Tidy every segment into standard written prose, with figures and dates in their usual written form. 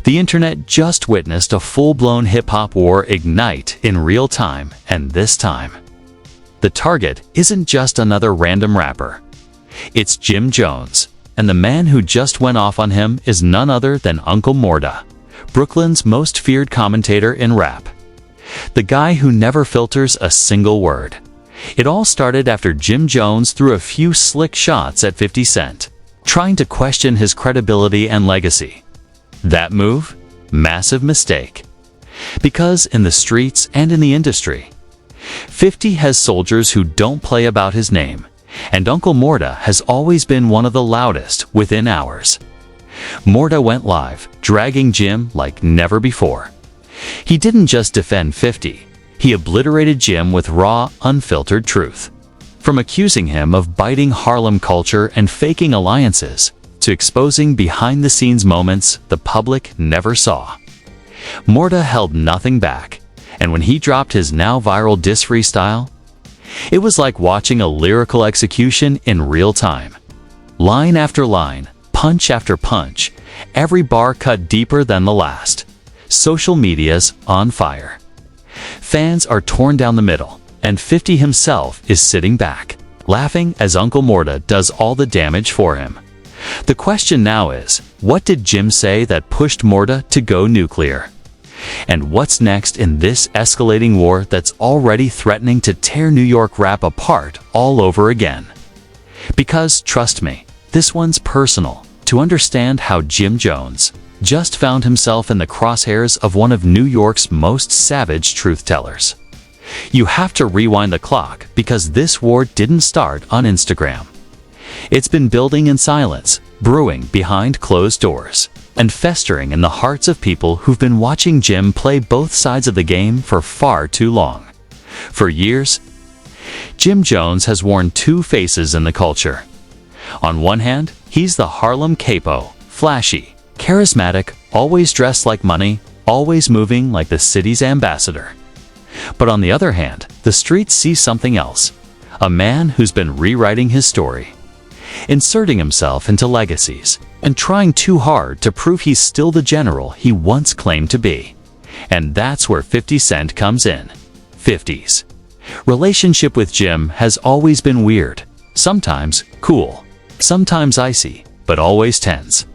The internet just witnessed a full-blown hip-hop war ignite in real time, and this time, the target isn't just another random rapper. It's Jim Jones, and the man who just went off on him is none other than Uncle Murda, Brooklyn's most feared commentator in rap. The guy who never filters a single word. It all started after Jim Jones threw a few slick shots at 50 Cent, trying to question his credibility and legacy. That move? Massive mistake. Because in the streets and in the industry, 50 has soldiers who don't play about his name, and Uncle Murda has always been one of the loudest within hours. Murda went live, dragging Jim like never before. He didn't just defend 50, he obliterated Jim with raw, unfiltered truth. From accusing him of biting Harlem culture and faking alliances, to exposing behind-the-scenes moments the public never saw. Murda held nothing back, and when he dropped his now viral diss freestyle, it was like watching a lyrical execution in real time. Line after line, punch after punch, every bar cut deeper than the last. Social media's on fire. Fans are torn down the middle, and 50 himself is sitting back, laughing as Uncle Murda does all the damage for him. The question now is, what did Jim say that pushed Murda to go nuclear? And what's next in this escalating war that's already threatening to tear New York rap apart all over again? Because, trust me, this one's personal. To understand how Jim Jones just found himself in the crosshairs of one of New York's most savage truth-tellers, you have to rewind the clock, because this war didn't start on Instagram. It's been building in silence, brewing behind closed doors, and festering in the hearts of people who've been watching Jim play both sides of the game for far too long. For years, Jim Jones has worn two faces in the culture. On one hand, he's the Harlem capo, flashy, charismatic, always dressed like money, always moving like the city's ambassador. But on the other hand, the streets see something else. A man who's been rewriting his story, inserting himself into legacies, and trying too hard to prove he's still the general he once claimed to be. And that's where 50 Cent comes in. 50's relationship with Jim has always been weird, sometimes cool, sometimes icy, but always tense.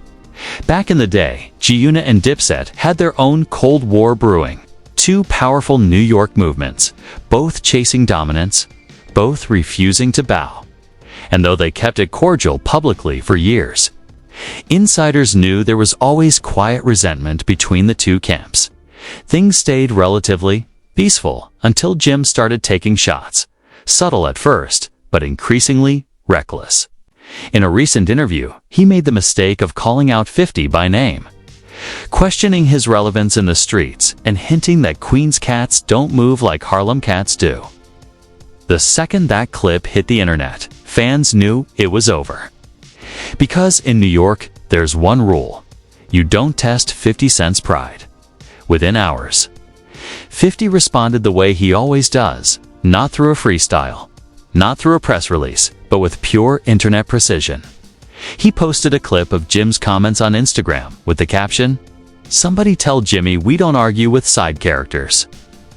Back in the day, G-Unit and Dipset had their own Cold War brewing, two powerful New York movements, both chasing dominance, both refusing to bow. And though they kept it cordial publicly for years, insiders knew there was always quiet resentment between the two camps. Things stayed relatively peaceful until Jim started taking shots, subtle at first, but increasingly reckless. In a recent interview, he made the mistake of calling out 50 by name, questioning his relevance in the streets and hinting that Queens cats don't move like Harlem cats do. The second that clip hit the internet, fans knew it was over. Because in New York, there's one rule. You don't test 50 Cent's pride. Within hours, 50 responded the way he always does, not through a freestyle, not through a press release, but with pure internet precision. He posted a clip of Jim's comments on Instagram with the caption, "Somebody tell Jimmy we don't argue with side characters."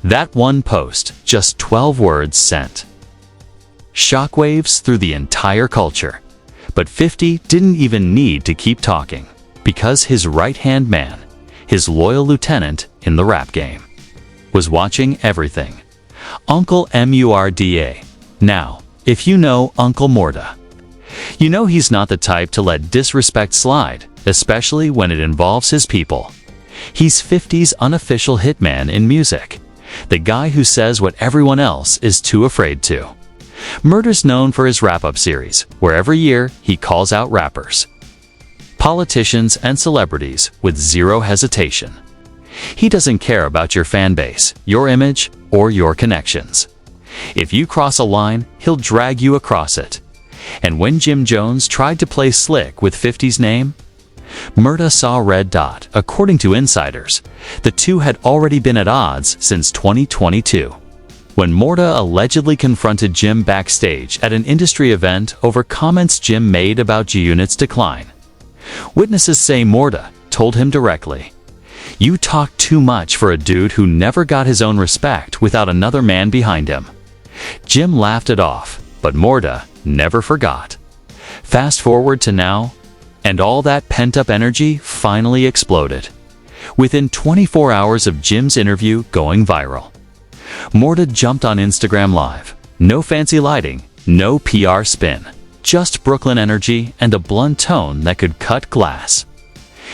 That one post, just 12 words sent shockwaves through the entire culture. But 50 didn't even need to keep talking, because his right-hand man, his loyal lieutenant in the rap game, was watching everything. Uncle Murda. Now, if you know Uncle Murda, you know he's not the type to let disrespect slide, especially when it involves his people. He's 50's unofficial hitman in music, the guy who says what everyone else is too afraid to. Murda's known for his wrap-up series, where every year he calls out rappers, politicians, and celebrities with zero hesitation. He doesn't care about your fan base, your image, or your connections. If you cross a line, he'll drag you across it. And when Jim Jones tried to play slick with 50's name, Murda saw a red dot. According to insiders, the two had already been at odds since 2022. When Murda allegedly confronted Jim backstage at an industry event over comments Jim made about G-Unit's decline. Witnesses say Murda told him directly, You talk too much for a dude who never got his own respect without another man behind him. Jim laughed it off, but Murda never forgot. Fast forward to now, and all that pent-up energy finally exploded. Within 24 hours of Jim's interview going viral, Murda jumped on Instagram Live. No fancy lighting, no PR spin, just Brooklyn energy and a blunt tone that could cut glass.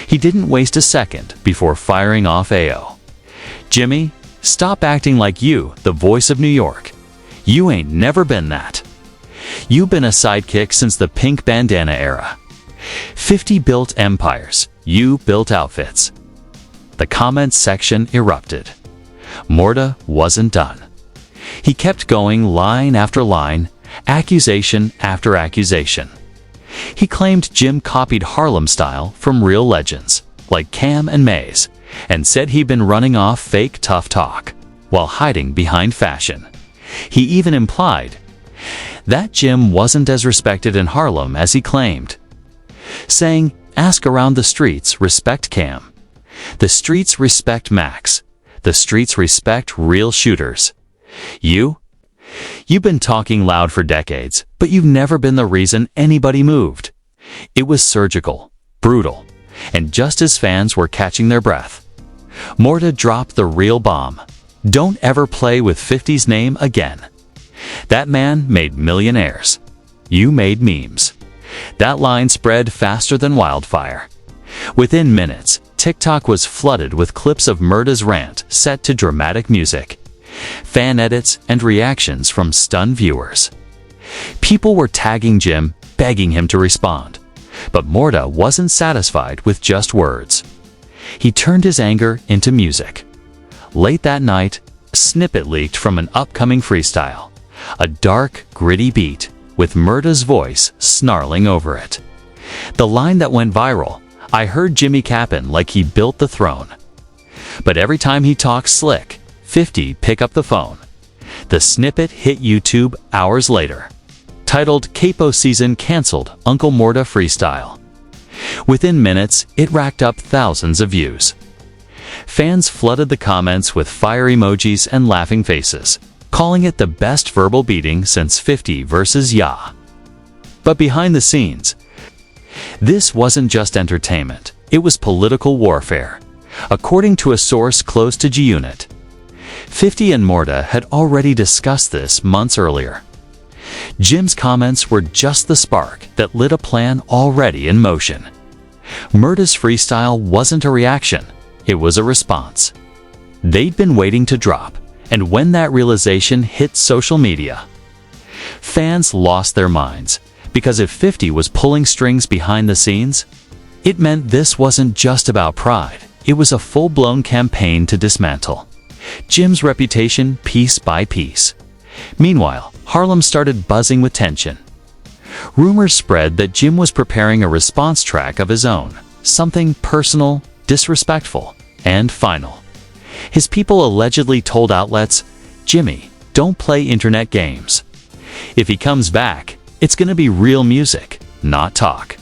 He didn't waste a second before firing off AO. "Jimmy, stop acting like you, the voice of New York. You ain't never been that. You've been a sidekick since the pink bandana era. 50 built empires, you built outfits." The comments section erupted. Murda wasn't done. He kept going line after line, accusation after accusation. He claimed Jim copied Harlem style from real legends, like Cam and Maze, and said he'd been running off fake tough talk, while hiding behind fashion. He even implied that Jim wasn't as respected in Harlem as he claimed, saying, "Ask around the streets, respect Cam. The streets respect Max. The streets respect real shooters. You've been talking loud for decades, but you've never been the reason anybody moved." It was surgical, brutal, and just as fans were catching their breath, Murda dropped the real bomb. "Don't ever play with 50's name again. That man made millionaires. You made memes." That line spread faster than wildfire. Within minutes, TikTok was flooded with clips of Murda's rant set to dramatic music, fan edits, and reactions from stunned viewers. People were tagging Jim, begging him to respond. But Murda wasn't satisfied with just words. He turned his anger into music. Late that night, a snippet leaked from an upcoming freestyle, a dark, gritty beat with Murda's voice snarling over it. The line that went viral, "I heard Jimmy cappin' like he built the throne. But every time he talks slick, 50 pick up the phone." The snippet hit YouTube hours later, titled "Capo Season Cancelled, Uncle Murda Freestyle." Within minutes, it racked up thousands of views. Fans flooded the comments with fire emojis and laughing faces, calling it the best verbal beating since 50 versus Ya. But behind the scenes, this wasn't just entertainment, it was political warfare. According to a source close to G-Unit, 50 and Murda had already discussed this months earlier. Jim's comments were just the spark that lit a plan already in motion. Murda's freestyle wasn't a reaction, it was a response. They'd been waiting to drop, and when that realization hit social media, fans lost their minds, because if 50 was pulling strings behind the scenes, it meant this wasn't just about pride, it was a full-blown campaign to dismantle Jim's reputation piece by piece. Meanwhile, Harlem started buzzing with tension. Rumors spread that Jim was preparing a response track of his own, something personal, disrespectful, and final. His people allegedly told outlets, "Jimmy, don't play internet games. If he comes back, it's gonna be real music, not talk."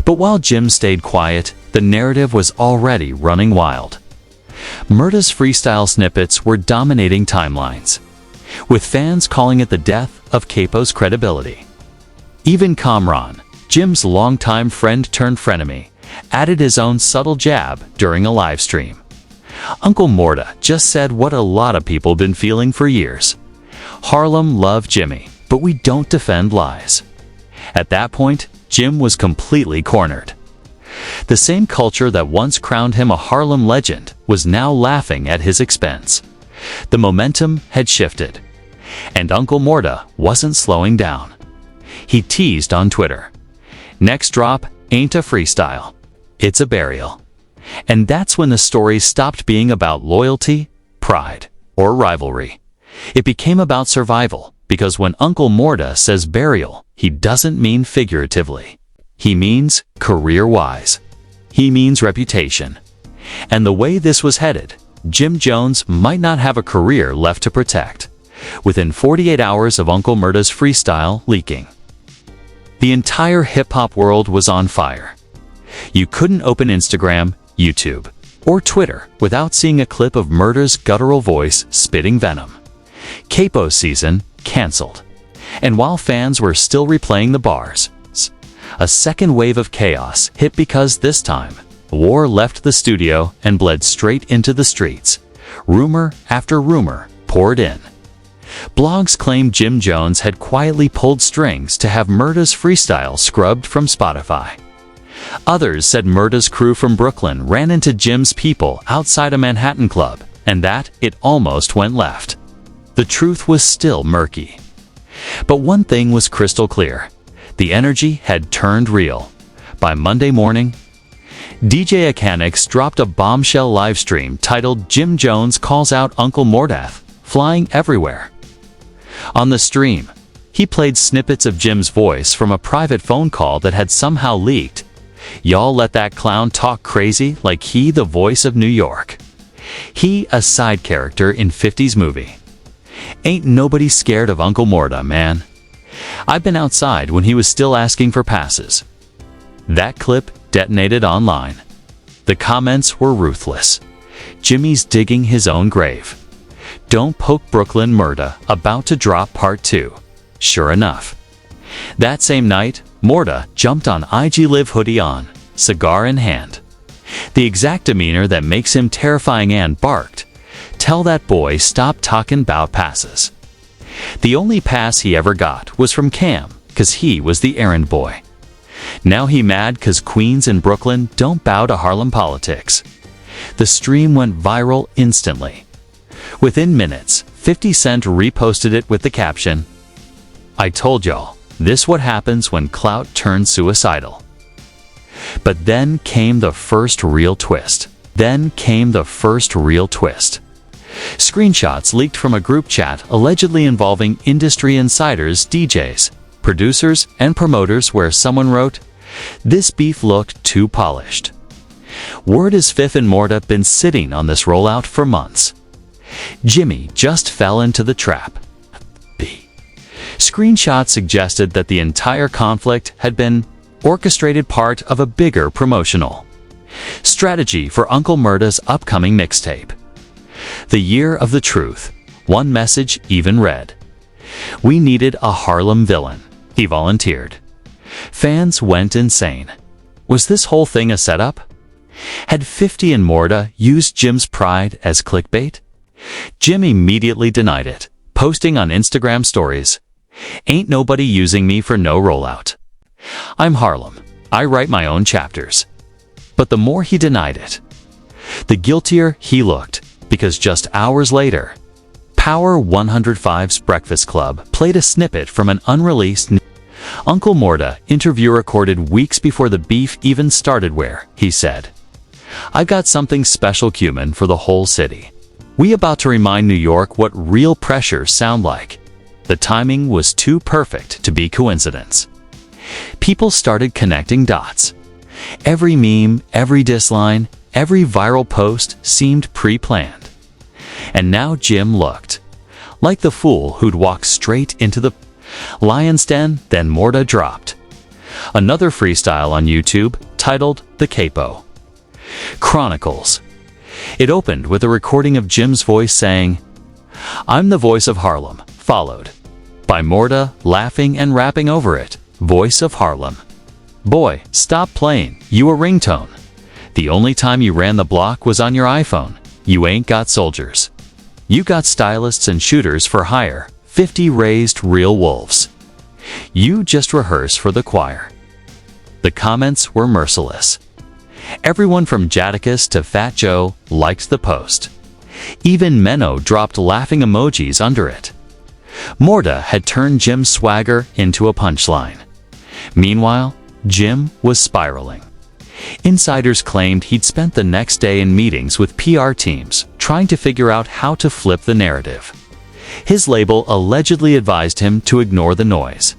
But while Jim stayed quiet, the narrative was already running wild. Murda's freestyle snippets were dominating timelines, with fans calling it the death of Capo's credibility. Even Kamran, Jim's longtime friend-turned-frenemy, added his own subtle jab during a live stream. Uncle Murda just said what a lot of people been feeling for years. Harlem loved Jimmy, but we don't defend lies. At that point, Jim was completely cornered. The same culture that once crowned him a Harlem legend was now laughing at his expense. The momentum had shifted, and Uncle Murda wasn't slowing down. He teased on Twitter, "Next drop ain't a freestyle, it's a burial." And that's when the story stopped being about loyalty, pride, or rivalry. It became about survival, because when Uncle Murda says burial, he doesn't mean figuratively. He means career-wise. He means reputation. And the way this was headed, Jim Jones might not have a career left to protect. Within 48 hours of Uncle Murda's freestyle leaking, the entire hip-hop world was on fire. You couldn't open Instagram, YouTube, or Twitter without seeing a clip of Murda's guttural voice spitting venom. Capo season cancelled. And while fans were still replaying the bars, a second wave of chaos hit because this time, war left the studio and bled straight into the streets. Rumor after rumor poured in. Blogs claimed Jim Jones had quietly pulled strings to have Murda's freestyle scrubbed from Spotify. Others said Murda's crew from Brooklyn ran into Jim's people outside a Manhattan club, and that it almost went left. The truth was still murky. But one thing was crystal clear. The energy had turned real. By Monday morning, DJ Akanix dropped a bombshell livestream titled Jim Jones Calls Out Uncle Murda, Flying Everywhere. On the stream, he played snippets of Jim's voice from a private phone call that had somehow leaked. Y'all let that clown talk crazy like he the voice of New York. He a side character in 50s movie. Ain't nobody scared of Uncle Murda, man. I've been outside when he was still asking for passes. That clip detonated online. The comments were ruthless. Jimmy's digging his own grave. Don't poke Brooklyn Murda, about to drop part 2. Sure enough. That same night, Murda jumped on IG Live hoodie on, cigar in hand. The exact demeanor that makes him terrifying, and barked, "Tell that boy stop talking 'bout passes." The only pass he ever got was from Cam, cause he was the errand boy. Now he mad cause Queens and Brooklyn don't bow to Harlem politics. The stream went viral instantly. Within minutes, 50 Cent reposted it with the caption, "I told y'all, this what happens when clout turns suicidal." But then came the first real twist. Screenshots leaked from a group chat allegedly involving industry insiders, DJs, producers, and promoters where someone wrote, "This beef looked too polished." Word is Fif and Murda been sitting on this rollout for months. Jimmy just fell into the trap. Screenshots suggested that the entire conflict had been orchestrated part of a bigger promotional strategy for Uncle Murda's upcoming mixtape. The Year of the Truth. One message even read, "We needed a Harlem villain." He volunteered. Fans went insane. Was this whole thing a setup? Had 50 and Murda used Jim's pride as clickbait? Jim immediately denied it, posting on Instagram stories, "Ain't nobody using me for no rollout. I'm Harlem. I write my own chapters." But the more he denied it, the guiltier he looked, because just hours later, Power 105's Breakfast Club played a snippet from an unreleased Uncle Murda interview recorded weeks before the beef even started, where he said, "I've got something special, cumin, for the whole city. We about to remind New York what real pressures sound like." The timing was too perfect to be coincidence. People started connecting dots. Every meme, every disline, every viral post seemed pre-planned. And now Jim looked like the fool who'd walked straight into the lion's den. Then Murda dropped another freestyle on YouTube titled The Capo Chronicles. It opened with a recording of Jim's voice saying, "I'm the voice of Harlem," followed by Murda laughing and rapping over it, "Voice of Harlem. Boy, stop playing, you a ringtone. The only time you ran the block was on your iPhone. You ain't got soldiers. You got stylists and shooters for hire. 50 raised real wolves. You just rehearse for the choir." The comments were merciless. Everyone from Jadakiss to Fat Joe liked the post. Even Menno dropped laughing emojis under it. Murda had turned Jim's swagger into a punchline. Meanwhile, Jim was spiraling. Insiders claimed he'd spent the next day in meetings with PR teams, trying to figure out how to flip the narrative. His label allegedly advised him to ignore the noise.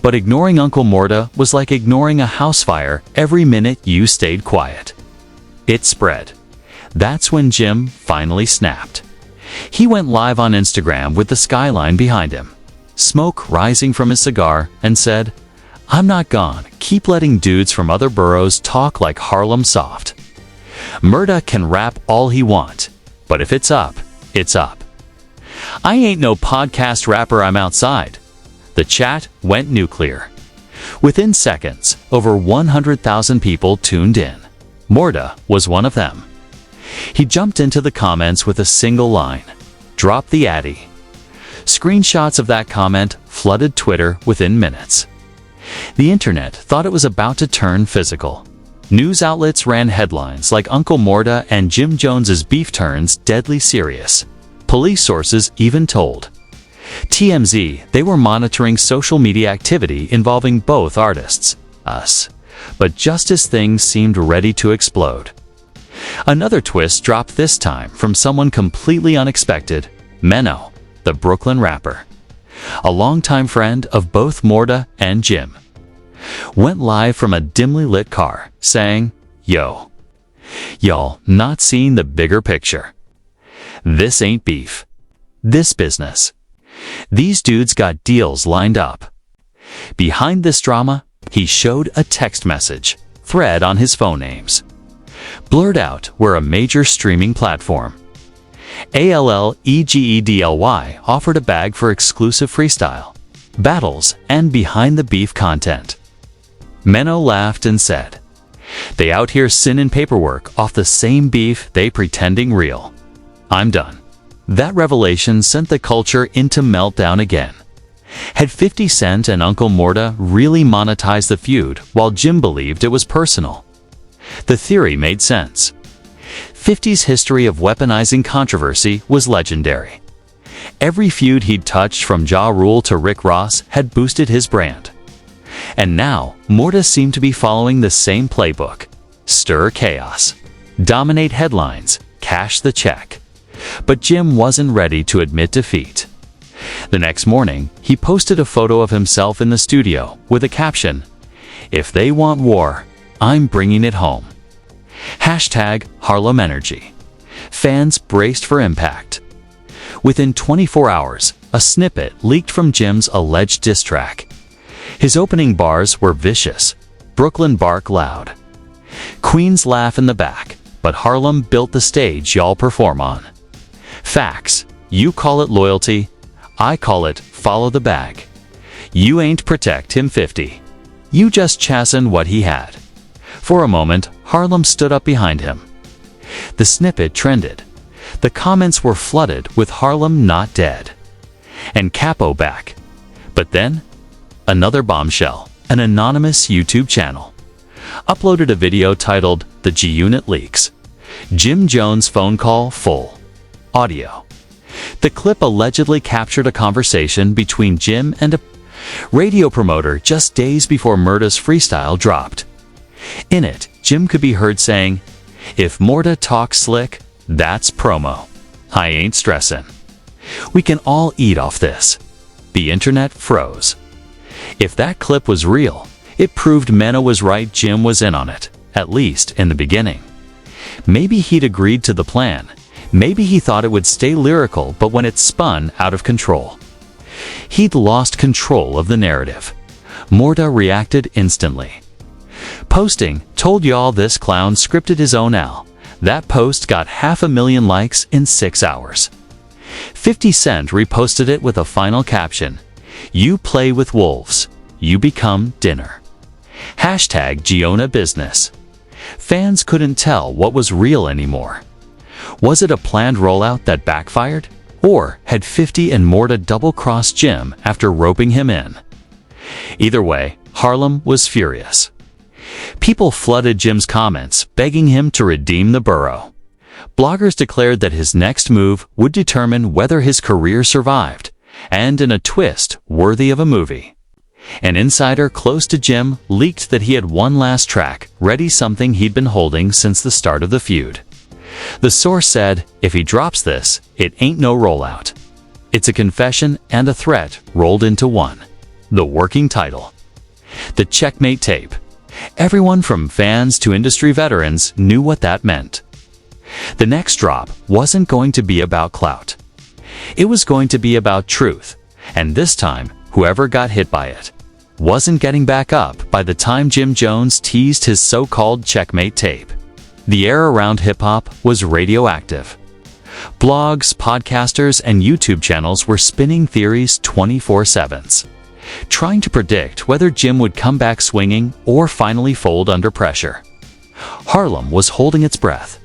But ignoring Uncle Murda was like ignoring a house fire. Every minute you stayed quiet, it spread. That's when Jim finally snapped. He went live on Instagram with the skyline behind him, smoke rising from his cigar, and said, "I'm not gone. Keep letting dudes from other boroughs talk like Harlem soft." Murda can rap all he want, but if it's up, it's up. I ain't no podcast rapper, I'm outside. The chat went nuclear. Within seconds, over 100,000 people tuned in. Murda was one of them. He jumped into the comments with a single line, "Drop the Addy." Screenshots of that comment flooded Twitter within minutes. The internet thought it was about to turn physical. News outlets ran headlines like Uncle Murda and Jim Jones's beef turns deadly serious. Police sources even told TMZ they were monitoring social media activity involving both artists, us. But just as things seemed ready to explode, another twist dropped, this time from someone completely unexpected. Menno, the Brooklyn rapper, a longtime friend of both Murda and Jim, went live from a dimly lit car, saying, "Yo, y'all not seeing the bigger picture. This ain't beef. This business. These dudes got deals lined up." Behind this drama, he showed a text message thread on his phone names. Blurred out were a major streaming platform. ALLEGEDLY offered a bag for exclusive freestyle, battles, and behind-the-beef content. Menno laughed and said, "They out here sinning paperwork off the same beef they pretending real. I'm done." That revelation sent the culture into meltdown again. Had 50 Cent and Uncle Murda really monetized the feud while Jim believed it was personal? The theory made sense. 50's history of weaponizing controversy was legendary. Every feud he'd touched, from Ja Rule to Rick Ross, had boosted his brand. And now, Murda seemed to be following the same playbook. Stir chaos, dominate headlines, cash the check. But Jim wasn't ready to admit defeat. The next morning, he posted a photo of himself in the studio with a caption, "If they want war, I'm bringing it home." Hashtag Harlem Energy. Fans braced for impact. Within 24 hours, a snippet leaked from Jim's alleged diss track. His opening bars were vicious. Brooklyn bark loud. Queens laugh in the back, but Harlem built the stage y'all perform on. Facts. You call it loyalty. I call it follow the bag. You ain't protect him 50. You just chastened what he had. For a moment, Harlem stood up behind him. The snippet trended. The comments were flooded with "Harlem not dead" and "Capo back." But then, another bombshell. An anonymous YouTube channel uploaded a video titled "The G-Unit Leaks." Jim Jones phone call full audio. The clip allegedly captured a conversation between Jim and a radio promoter just days before Murda's freestyle dropped. In it, Jim could be heard saying, "If Murda talks slick, that's promo. I ain't stressin'. We can all eat off this." The internet froze. If that clip was real, it proved Menno was right. Jim was in on it, at least in the beginning. Maybe he'd agreed to the plan. Maybe he thought it would stay lyrical, but when it spun out of control, he'd lost control of the narrative. Murda reacted instantly. Posting, "Told y'all this clown scripted his own L." That post got 500,000 likes in 6 hours. 50 Cent reposted it with a final caption, "You play with wolves, you become dinner." Hashtag Giona Business. Fans couldn't tell what was real anymore. Was it a planned rollout that backfired? Or had 50 and Murda double-crossed Jim after roping him in? Either way, Harlem was furious. People flooded Jim's comments, begging him to redeem the borough. Bloggers declared that his next move would determine whether his career survived, and in a twist worthy of a movie, an insider close to Jim leaked that he had one last track ready, something he'd been holding since the start of the feud. The source said, "If he drops this, it ain't no rollout. It's a confession and a threat rolled into one." The working title. The Checkmate Tape. Everyone from fans to industry veterans knew what that meant. The next drop wasn't going to be about clout. It was going to be about truth, and this time, whoever got hit by it wasn't getting back up by the time Jim Jones teased his so-called checkmate tape. The air around hip-hop was radioactive. Blogs, podcasters, and YouTube channels were spinning theories 24/7, trying to predict whether Jim would come back swinging or finally fold under pressure. Harlem was holding its breath.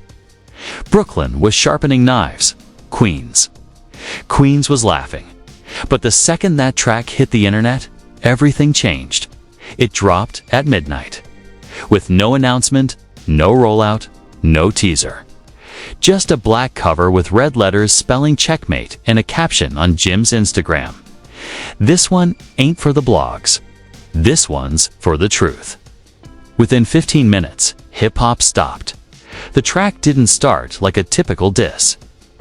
Brooklyn was sharpening knives. Queens was laughing. But the second that track hit the internet, everything changed. It dropped at midnight. With no announcement, no rollout, no teaser. Just a black cover with red letters spelling checkmate and a caption on Jim's Instagram. This one ain't for the blogs. This one's for the truth. Within 15 minutes, hip-hop stopped. The track didn't start like a typical diss.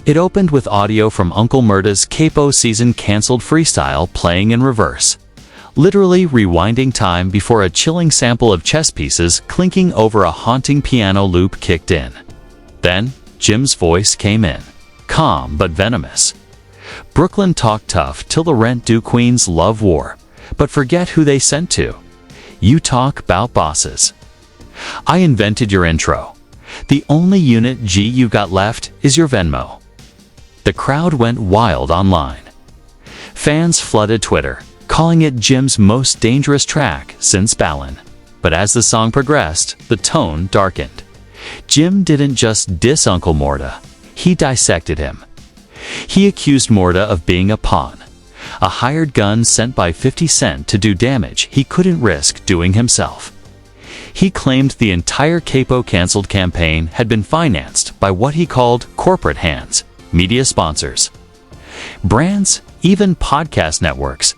It opened with audio from Uncle Murda's Capo season canceled freestyle playing in reverse, literally rewinding time before a chilling sample of chess pieces clinking over a haunting piano loop kicked in. Then, Jim's voice came in, calm but venomous. Brooklyn talk tough till the rent due queens love war, but forget who they sent to. You talk 'bout bosses. I invented your intro. The only unit G you got left is your Venmo. The crowd went wild online. Fans flooded Twitter, calling it Jim's most dangerous track since Ballin. But as the song progressed, the tone darkened. Jim didn't just diss Uncle Murda, he dissected him. He accused Murda of being a pawn, a hired gun sent by 50 Cent to do damage he couldn't risk doing himself. He claimed the entire Capo canceled campaign had been financed by what he called corporate hands, media sponsors, brands, even podcast networks.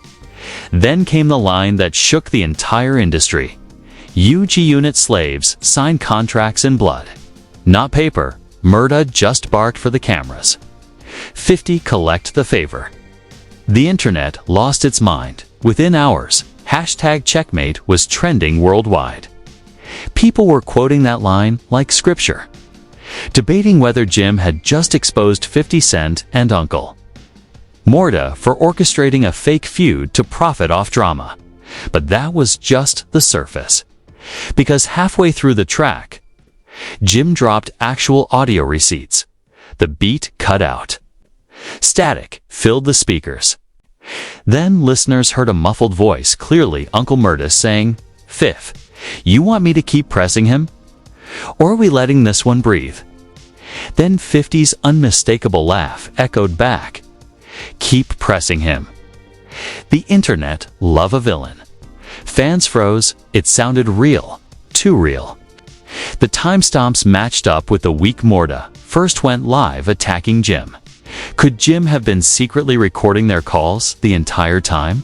Then came the line that shook the entire industry. UG unit slaves sign contracts in blood. Not paper, Murda just barked for the cameras. 50 collect the favor. The internet lost its mind. Within hours, #checkmate was trending worldwide. People were quoting that line like scripture, debating whether Jim had just exposed 50 Cent and Uncle Murda for orchestrating a fake feud to profit off drama. But that was just the surface. Because halfway through the track, Jim dropped actual audio receipts. The beat cut out. Static filled the speakers. Then listeners heard a muffled voice, clearly Uncle Murda, saying, "Fifth, you want me to keep pressing him? Or are we letting this one breathe?" Then 50's unmistakable laugh echoed back, "Keep pressing him." The internet love a villain. Fans froze. It sounded real. Too real. The timestamps matched up with the week Murda first went live attacking Jim. Could Jim have been secretly recording their calls the entire time?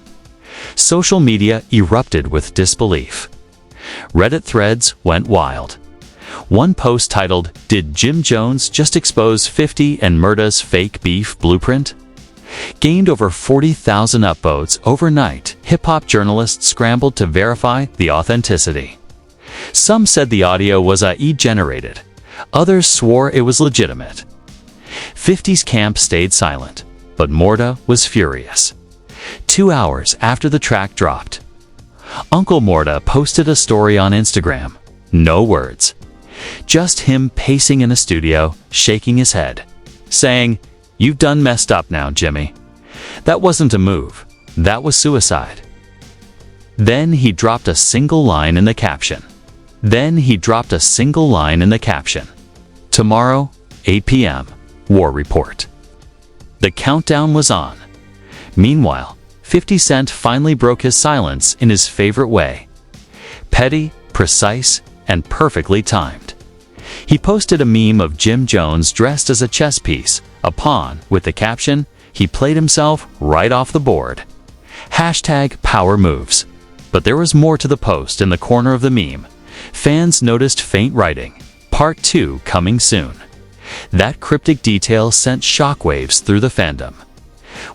Social media erupted with disbelief. Reddit threads went wild. One post titled, "Did Jim Jones just expose 50 and Murda's fake beef blueprint?" gained over 40,000 upvotes overnight. Hip-hop journalists scrambled to verify the authenticity. Some said the audio was AI generated. Others swore it was legitimate. 50's camp stayed silent, but Murda was furious. 2 hours after the track dropped, Uncle Murda posted a story on Instagram. No words. Just him pacing in a studio, shaking his head, saying, "You've done messed up now, Jimmy. That wasn't a move. That was suicide." Then he dropped a single line in the caption. Tomorrow, 8 p.m., War Report. The countdown was on. Meanwhile, 50 Cent finally broke his silence in his favorite way. Petty, precise, and perfectly timed. He posted a meme of Jim Jones dressed as a chess piece, a pawn, with the caption, "He played himself right off the board." #power moves. But there was more to the post. In the corner of the meme, fans noticed faint writing, "Part 2 coming soon." That cryptic detail sent shockwaves through the fandom.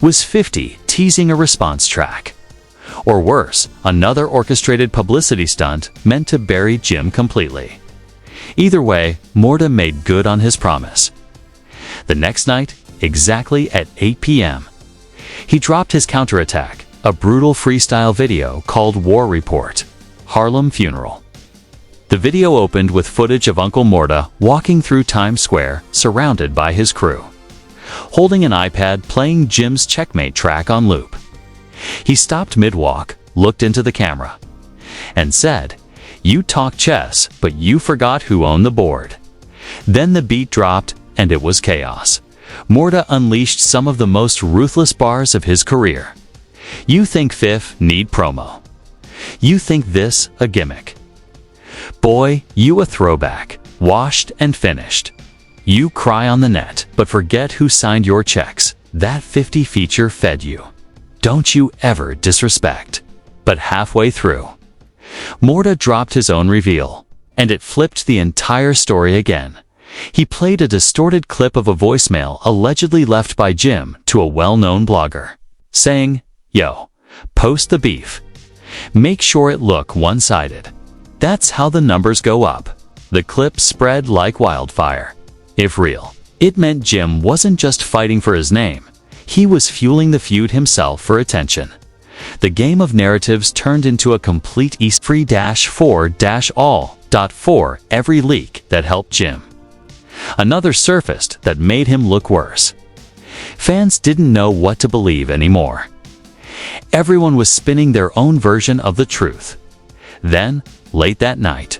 Was 50 teasing a response track? Or worse, another orchestrated publicity stunt meant to bury Jim completely? Either way, Murda made good on his promise. The next night, exactly at 8 p.m., he dropped his counterattack, a brutal freestyle video called War Report, Harlem Funeral. The video opened with footage of Uncle Murda walking through Times Square, surrounded by his crew, holding an iPad playing Jim's Checkmate track on loop. He stopped mid-walk, looked into the camera, and said, "You talk chess, but you forgot who owned the board." Then the beat dropped, and it was chaos. Murda unleashed some of the most ruthless bars of his career. "You think FIF need promo. You think this a gimmick. Boy, you a throwback, washed and finished. You cry on the net, but forget who signed your checks. That 50 feature fed you. Don't you ever disrespect." But halfway through, Murda dropped his own reveal, and it flipped the entire story again. He played a distorted clip of a voicemail allegedly left by Jim to a well-known blogger, saying, "Yo, post the beef. Make sure it look one-sided. That's how the numbers go up." The clip spread like wildfire. If real, it meant Jim wasn't just fighting for his name. He was fueling the feud himself for attention. The game of narratives turned into a complete East free-4-all.4 every leak that helped Jim. Another surfaced that made him look worse. Fans didn't know what to believe anymore. Everyone was spinning their own version of the truth. Then, late that night,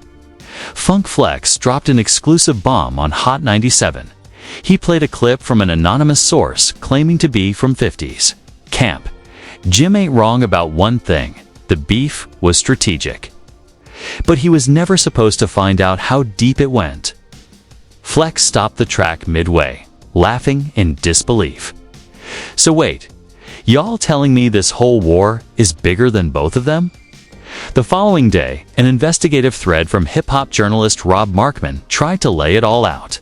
Funk Flex dropped an exclusive bomb on Hot 97. He played a clip from an anonymous source claiming to be from 50s camp. Jim ain't wrong about one thing: the beef was strategic. But he was never supposed to find out how deep it went. Flex stopped the track midway, laughing in disbelief. "So wait, y'all telling me this whole war is bigger than both of them?" The following day, an investigative thread from hip-hop journalist Rob Markman tried to lay it all out.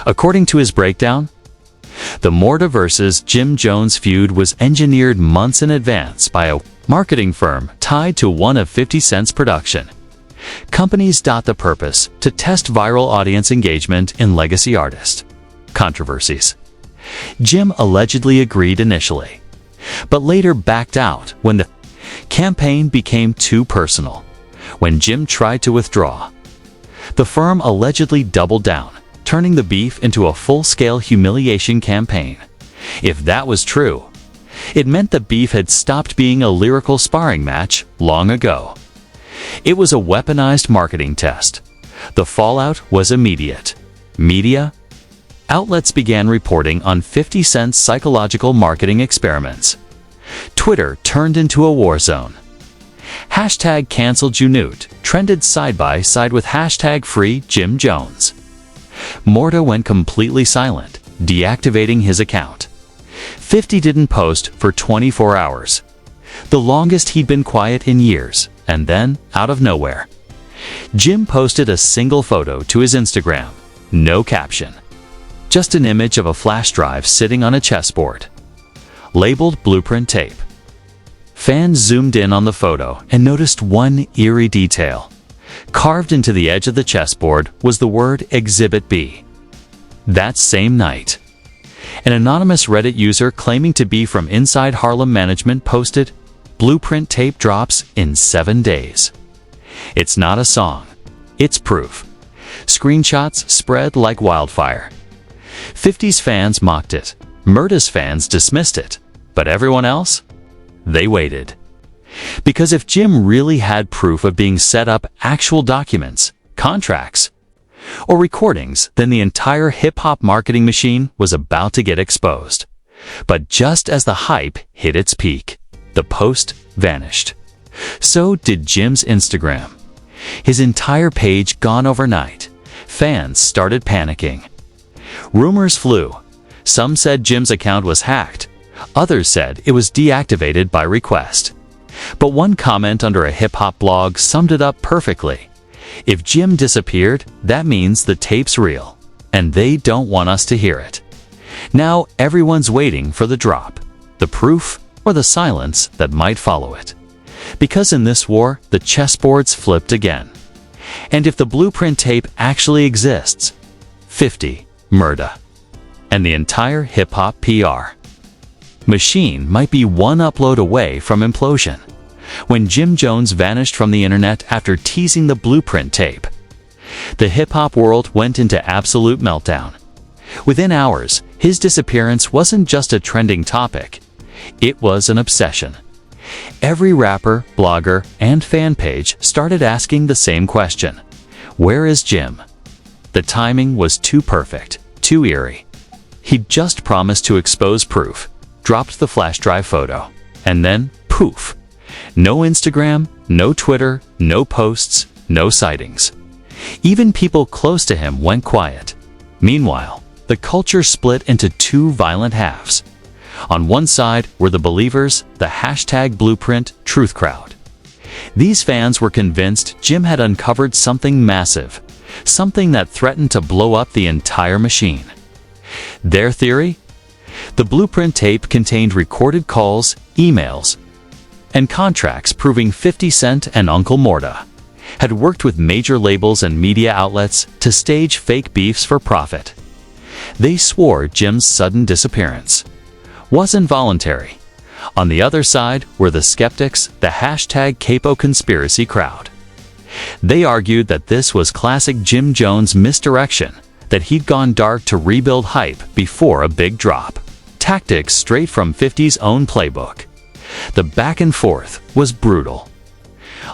According to his breakdown, the Murda vs. Jim Jones feud was engineered months in advance by a marketing firm tied to one of 50 Cent's production companies. The purpose: to test viral audience engagement in legacy artist controversies. Jim allegedly agreed initially, but later backed out when the campaign became too personal. When Jim tried to withdraw, the firm allegedly doubled down, turning the beef into a full-scale humiliation campaign. If that was true, it meant the beef had stopped being a lyrical sparring match long ago. It was a weaponized marketing test. The fallout was immediate. Media outlets began reporting on 50 Cent's psychological marketing experiments. Twitter turned into a war zone. Hashtag cancel Junut trended side by side with hashtag free Jim Jones. Murda went completely silent, deactivating his account. 50 didn't post for 24 hours, the longest he'd been quiet in years, and then, out of nowhere, Jim posted a single photo to his Instagram. No caption, just an image of a flash drive sitting on a chessboard, labeled blueprint tape. Fans zoomed in on the photo and noticed one eerie detail. Carved into the edge of the chessboard was the word Exhibit B. That same night, an anonymous Reddit user claiming to be from Inside Harlem Management posted, "Blueprint tape drops in 7 days." It's not a song, it's proof. Screenshots spread like wildfire. 50's fans mocked it. Murda's fans dismissed it. But everyone else? They waited. Because if Jim really had proof of being set up, actual documents, contracts, or recordings, then the entire hip-hop marketing machine was about to get exposed. But just as the hype hit its peak, the post vanished. So did Jim's Instagram. His entire page gone overnight. Fans started panicking. Rumors flew. Some said Jim's account was hacked. Others said it was deactivated by request. But one comment under a hip-hop blog summed it up perfectly. If Jim disappeared, that means the tape's real, and they don't want us to hear it. Now everyone's waiting for the drop, the proof, or the silence that might follow it. Because in this war, the chessboard's flipped again. And if the blueprint tape actually exists, 50, Murda, and the entire hip-hop PR machine might be one upload away from implosion. when Jim Jones vanished from the internet after teasing the Blueprint tape. The hip-hop world went into absolute meltdown. Within hours, his disappearance wasn't just a trending topic. It was an obsession. Every rapper, blogger, and fan page started asking the same question. Where is Jim? The timing was too perfect, too eerie. He'd just promised to expose proof, dropped the flash drive photo, and then, poof. No Instagram, no Twitter, no posts, no sightings. Even people close to him went quiet. Meanwhile, the culture split into two violent halves. On one side were the believers, the #Blueprint Truth crowd. These fans were convinced Jim had uncovered something massive, something that threatened to blow up the entire machine. Their theory? The Blueprint tape contained recorded calls, emails, and contracts proving 50 Cent and Uncle Murda had worked with major labels and media outlets to stage fake beefs for profit. They swore Jim's sudden disappearance wasn't voluntary. On the other side were the skeptics, the #Capo conspiracy crowd. They argued that this was classic Jim Jones misdirection, that he'd gone dark to rebuild hype before a big drop. Tactics straight from 50's own playbook. The back and forth was brutal.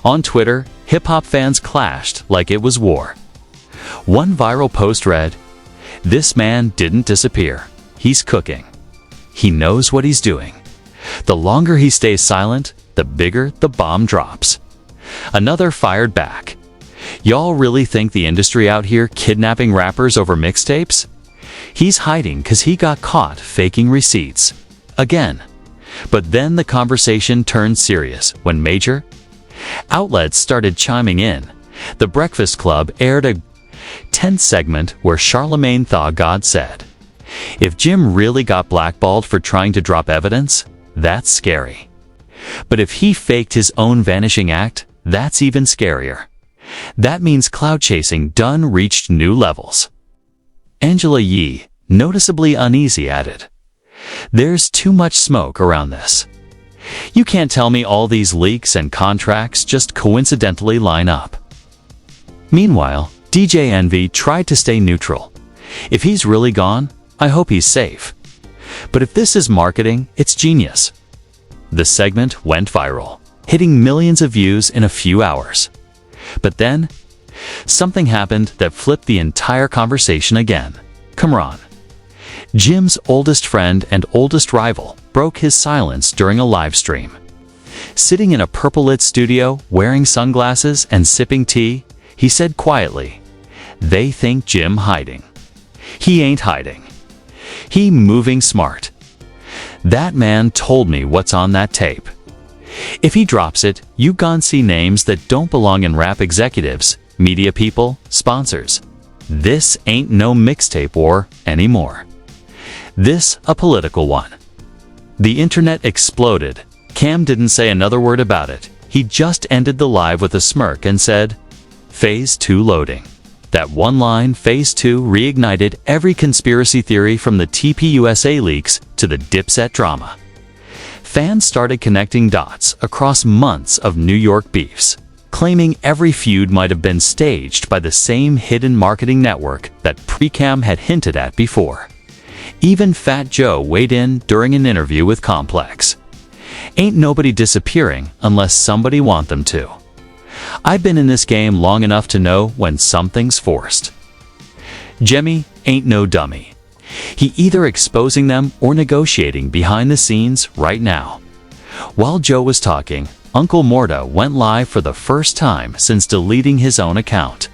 On Twitter, hip-hop fans clashed like it was war. One viral post read, "This man didn't disappear. He's cooking. He knows what he's doing. The longer he stays silent, the bigger the bomb drops." Another fired back, "Y'all really think the industry out here kidnapping rappers over mixtapes? He's hiding 'cause he got caught faking receipts." Again. But then the conversation turned serious when major outlets started chiming in. The Breakfast Club aired a tense segment where Charlemagne Tha God said, "If Jim really got blackballed for trying to drop evidence, that's scary. But if he faked his own vanishing act, that's even scarier. That means cloud chasing done reached new levels." Angela Yee, noticeably uneasy, added, "There's too much smoke around this. You can't tell me all these leaks and contracts just coincidentally line up." Meanwhile, DJ Envy tried to stay neutral. "If he's really gone, I hope he's safe. But if this is marketing, it's genius." The segment went viral, hitting millions of views in a few hours. But then, something happened that flipped the entire conversation again. Kamran, Jim's oldest friend and oldest rival, broke his silence during a live stream. Sitting in a purple-lit studio, wearing sunglasses and sipping tea, he said quietly, "They think Jim hiding. He ain't hiding. He moving smart. That man told me what's on that tape. If he drops it, you gon' see names that don't belong in rap executives, media people, sponsors. This ain't no mixtape war anymore. This a political one." The internet exploded. Cam didn't say another word about it. He just ended the live with a smirk and said, "Phase 2 loading." That one line, Phase 2, reignited every conspiracy theory from the TPUSA leaks to the Dipset drama. Fans started connecting dots across months of New York beefs, claiming every feud might have been staged by the same hidden marketing network that Precam had hinted at before. Even Fat Joe weighed in during an interview with Complex. "Ain't nobody disappearing unless somebody want them to. I've been in this game long enough to know when something's forced." Jimmy ain't no dummy. He either exposing them or negotiating behind the scenes right now. While Joe was talking, Uncle Murda went live for the first time since deleting his own account.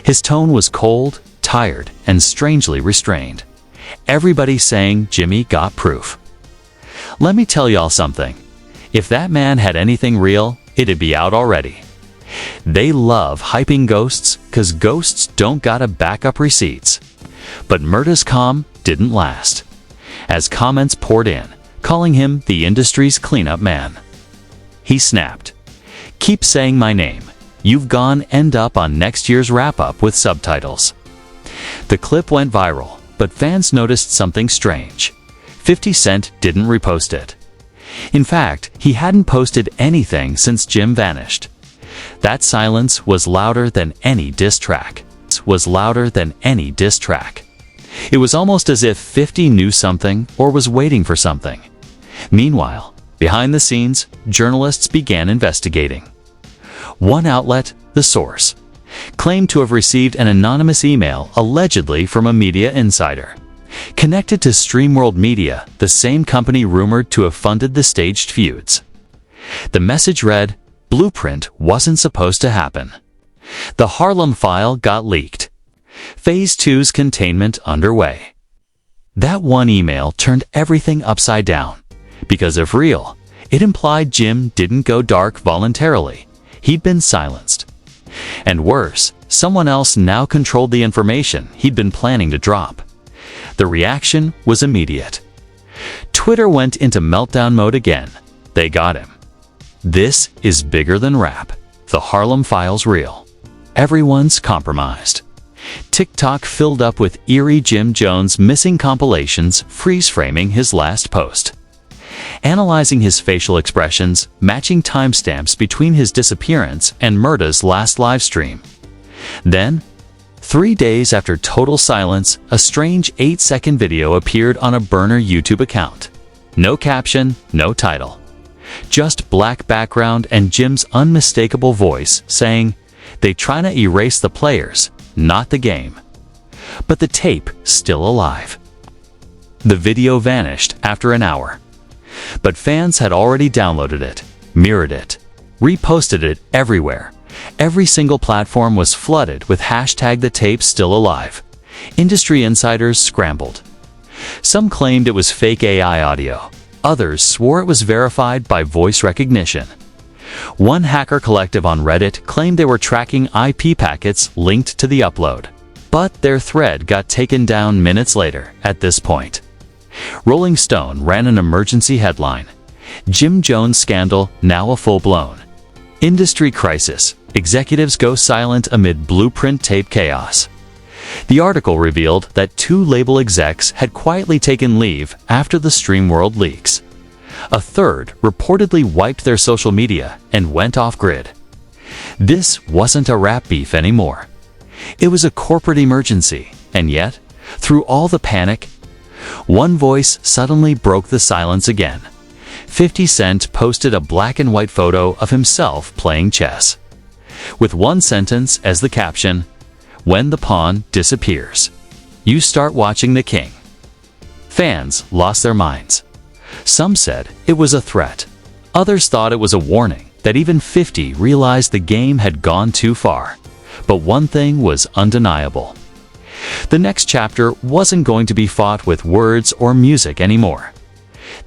His tone was cold, tired, and strangely restrained. Everybody saying Jimmy got proof. Let me tell y'all something. If that man had anything real, it'd be out already. They love hyping ghosts 'cause ghosts don't gotta back up receipts. But Murda's calm didn't last, as comments poured in, calling him the industry's cleanup man. He snapped, "Keep saying my name. You've gone end up on next year's wrap-up with subtitles." The clip went viral, but fans noticed something strange. 50 Cent didn't repost it. In fact, he hadn't posted anything since Jim vanished. That silence was louder than any diss track. It was almost as if 50 knew something or was waiting for something. Meanwhile, behind the scenes, journalists began investigating. One outlet, The Source, claimed to have received an anonymous email allegedly from a media insider. Connected to Streamworld Media, the same company rumored to have funded the staged feuds. The message read, "Blueprint wasn't supposed to happen." The Harlem file got leaked. Phase 2's containment underway. That one email turned everything upside down. Because if real, it implied Jim didn't go dark voluntarily. He'd been silenced. And worse, someone else now controlled the information he'd been planning to drop. The reaction was immediate. Twitter went into meltdown mode again. They got him. This is bigger than rap. The Harlem Files real. Everyone's compromised. TikTok filled up with eerie Jim Jones missing compilations freeze-framing his last post. Analyzing his facial expressions, matching timestamps between his disappearance and Murda's last livestream. Then, 3 days after total silence, a strange 8-second video appeared on a burner YouTube account. No caption, no title. Just black background and Jim's unmistakable voice saying, "They tryna erase the players, not the game." But the tape still alive. The video vanished after an hour. But fans had already downloaded it, mirrored it, reposted it everywhere. Every single platform was flooded with hashtag the tape still alive. Industry insiders scrambled. Some claimed it was fake AI audio. Others swore it was verified by voice recognition. One hacker collective on Reddit claimed they were tracking IP packets linked to the upload. But their thread got taken down minutes later at this point. Rolling Stone ran an emergency headline. Jim Jones scandal now a full-blown industry crisis. Executives go silent amid Blueprint tape chaos. The article revealed that 2 label execs had quietly taken leave after the Streamworld leaks. A third reportedly wiped their social media and went off-grid. This wasn't a rap beef anymore. It was a corporate emergency, and yet, through all the panic, one voice suddenly broke the silence again. 50 Cent posted a black and white photo of himself playing chess, with one sentence as the caption, "When the pawn disappears, you start watching the king." Fans lost their minds. Some said it was a threat. Others thought it was a warning that even 50 realized the game had gone too far. But one thing was undeniable. The next chapter wasn't going to be fought with words or music anymore.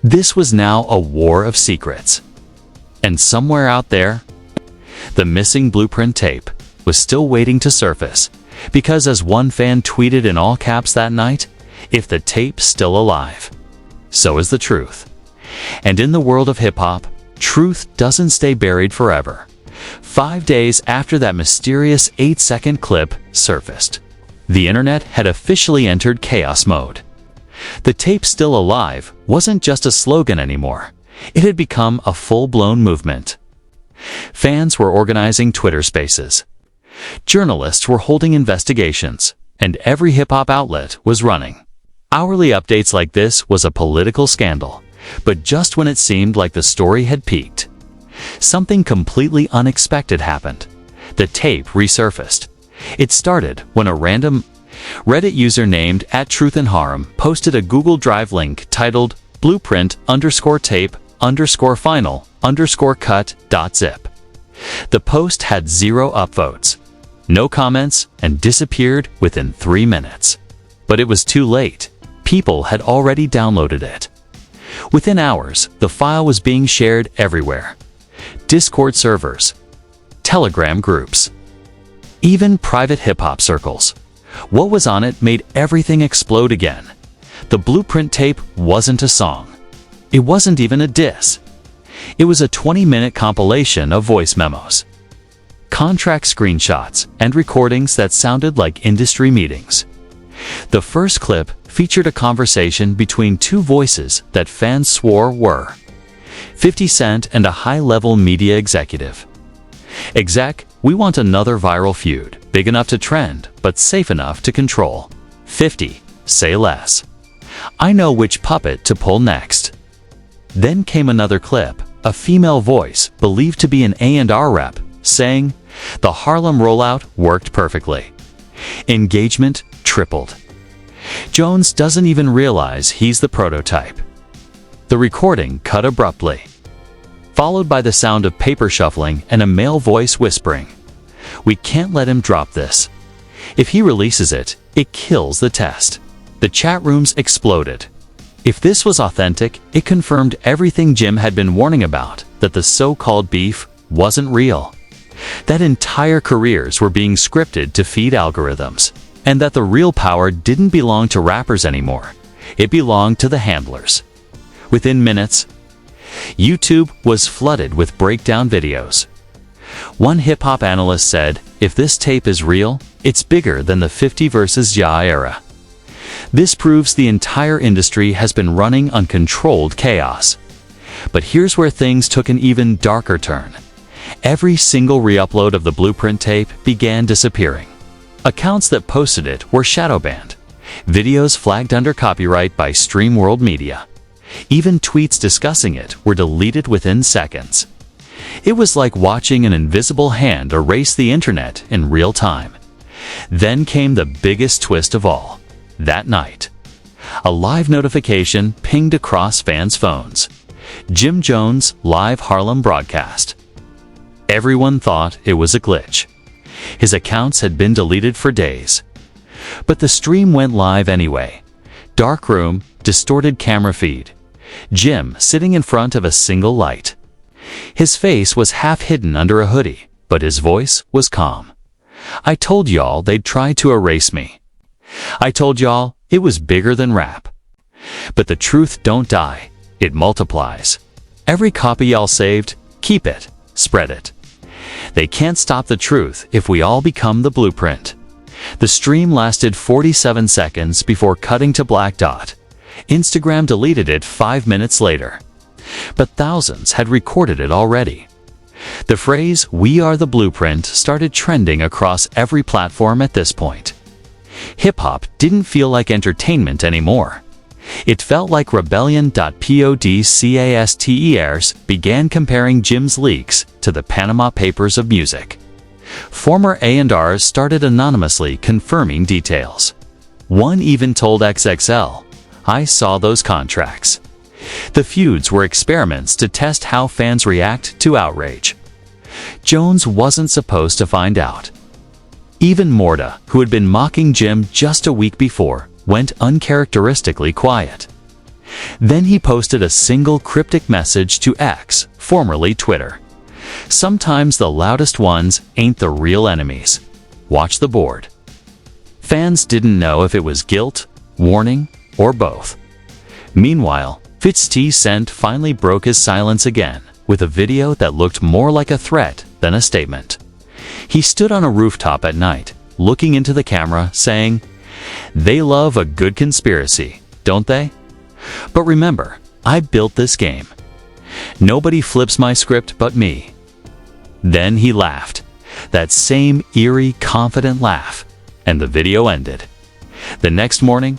This was now a war of secrets. And somewhere out there, the missing Blueprint tape was still waiting to surface, because as one fan tweeted in all caps that night, "If the tape's still alive, so is the truth." And in the world of hip-hop, truth doesn't stay buried forever. 5 days after that mysterious 8-second clip surfaced, the internet had officially entered chaos mode. The tape still alive wasn't just a slogan anymore. It had become a full-blown movement. Fans were organizing Twitter spaces. Journalists were holding investigations, and every hip-hop outlet was running. Hourly updates like this was a political scandal, but just when it seemed like the story had peaked, something completely unexpected happened. The tape resurfaced. It started when a random Reddit user named @TruthandHarm posted a Google Drive link titled blueprint_tape_final_cut.zip. The post had 0 upvotes, no comments, and disappeared within 3 minutes. But it was too late. People had already downloaded it. Within hours, the file was being shared everywhere. Discord servers, Telegram groups, even private hip-hop circles. What was on it made everything explode again. The Blueprint tape wasn't a song. It wasn't even a diss. It was a 20-minute compilation of voice memos, contract screenshots, and recordings that sounded like industry meetings. The first clip featured a conversation between 2 voices that fans swore were 50 Cent and a high-level media executive. Exec, we want another viral feud, big enough to trend, but safe enough to control. 50, say less. I know which puppet to pull next. Then came another clip, a female voice, believed to be an A&R rep, saying, the Harlem rollout worked perfectly. Engagement tripled. Jones doesn't even realize he's the prototype. The recording cut abruptly, followed by the sound of paper shuffling and a male voice whispering, we can't let him drop this. If he releases it, it kills the test. The chat rooms exploded. If this was authentic, it confirmed everything Jim had been warning about, that the so-called beef wasn't real, that entire careers were being scripted to feed algorithms, and that the real power didn't belong to rappers anymore. It belonged to the handlers. Within minutes, YouTube was flooded with breakdown videos. One hip-hop analyst said, if this tape is real, it's bigger than the 50 versus Ya era. This proves the entire industry has been running uncontrolled chaos. But here's where things took an even darker turn. Every single re-upload of the Blueprint tape began disappearing. Accounts that posted it were shadow banned. Videos flagged under copyright by Streamworld Media. Even tweets discussing it were deleted within seconds. It was like watching an invisible hand erase the internet in real time. Then came the biggest twist of all. That night, a live notification pinged across fans' phones. Jim Jones' live Harlem broadcast. Everyone thought it was a glitch. His accounts had been deleted for days. But the stream went live anyway. Dark room, distorted camera feed. Jim sitting in front of a single light. His face was half hidden under a hoodie, but his voice was calm. I told y'all they'd try to erase me. I told y'all it was bigger than rap. But the truth don't die, it multiplies. Every copy y'all saved, keep it, spread it. They can't stop the truth if we all become the Blueprint. The stream lasted 47 seconds before cutting to black dot. Instagram deleted it 5 minutes later. But thousands had recorded it already. The phrase, "We are the Blueprint," started trending across every platform at this point. Hip-hop didn't feel like entertainment anymore. It felt like rebellion. Podcasters began comparing Jim's leaks to the Panama Papers of music. Former A&Rs started anonymously confirming details. One even told XXL, "I saw those contracts." The feuds were experiments to test how fans react to outrage. Jones wasn't supposed to find out. Even Murda, who had been mocking Jim just a week before, went uncharacteristically quiet. Then he posted a single cryptic message to X, formerly Twitter. Sometimes the loudest ones ain't the real enemies. Watch the board. Fans didn't know if it was guilt, warning, or both. Meanwhile, 50 Cent finally broke his silence again with a video that looked more like a threat than a statement. He stood on a rooftop at night, looking into the camera, saying, "They love a good conspiracy, don't they? But remember, I built this game. Nobody flips my script but me." Then he laughed, that same eerie, confident laugh, and the video ended. The next morning,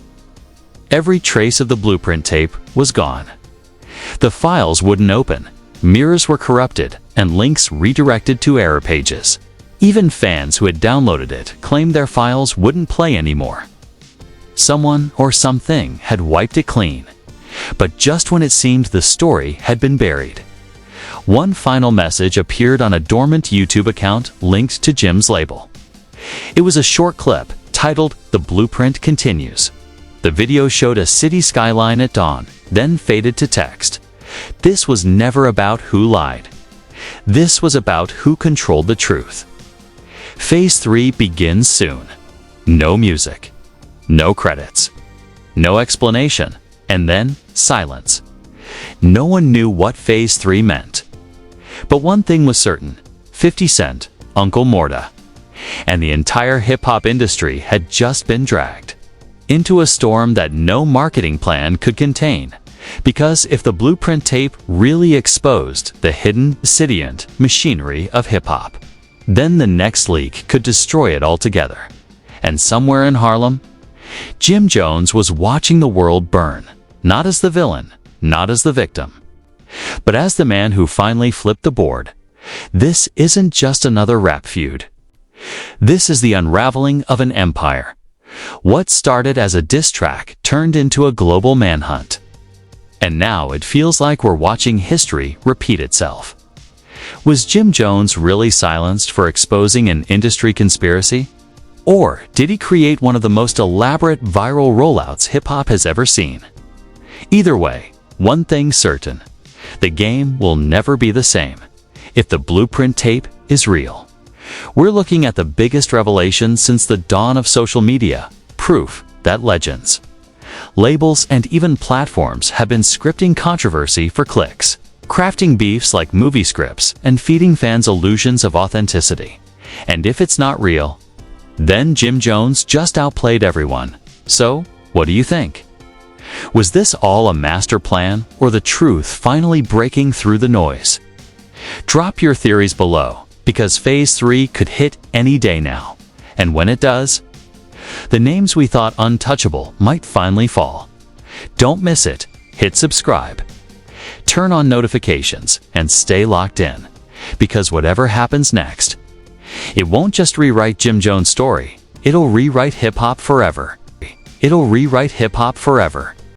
every trace of the Blueprint tape was gone. The files wouldn't open, mirrors were corrupted, and links redirected to error pages. Even fans who had downloaded it claimed their files wouldn't play anymore. Someone or something had wiped it clean. But just when it seemed the story had been buried, one final message appeared on a dormant YouTube account linked to Jim's label. It was a short clip titled "The Blueprint Continues." The video showed a city skyline at dawn, then faded to text. This was never about who lied. This was about who controlled the truth. Phase 3 begins soon. No music. No credits. No explanation. And then, silence. No one knew what Phase 3 meant. But one thing was certain. 50 Cent, Uncle Murda, and the entire hip-hop industry had just been dragged into a storm that no marketing plan could contain. Because if the blueprint tape really exposed the hidden, sentient machinery of hip-hop, then the next leak could destroy it altogether. And somewhere in Harlem, Jim Jones was watching the world burn, not as the villain, not as the victim, but as the man who finally flipped the board. This isn't just another rap feud. This is the unraveling of an empire. What started as a diss track turned into a global manhunt. And now it feels like we're watching history repeat itself. Was Jim Jones really silenced for exposing an industry conspiracy? Or did he create one of the most elaborate viral rollouts hip-hop has ever seen? Either way, one thing's certain. The game will never be the same if the blueprint tape is real. We're looking at the biggest revelation since the dawn of social media, proof that legends, labels, and even platforms have been scripting controversy for clicks, crafting beefs like movie scripts, and feeding fans illusions of authenticity. And if it's not real, then Jim Jones just outplayed everyone. So, what do you think? Was this all a master plan, or the truth finally breaking through the noise? Drop your theories below, because Phase 3 could hit any day now. And when it does, the names we thought untouchable might finally fall. Don't miss it. Hit subscribe. Turn on notifications and stay locked in, because whatever happens next, it won't just rewrite Jim Jones' story, it'll rewrite hip-hop forever. It'll rewrite hip-hop forever.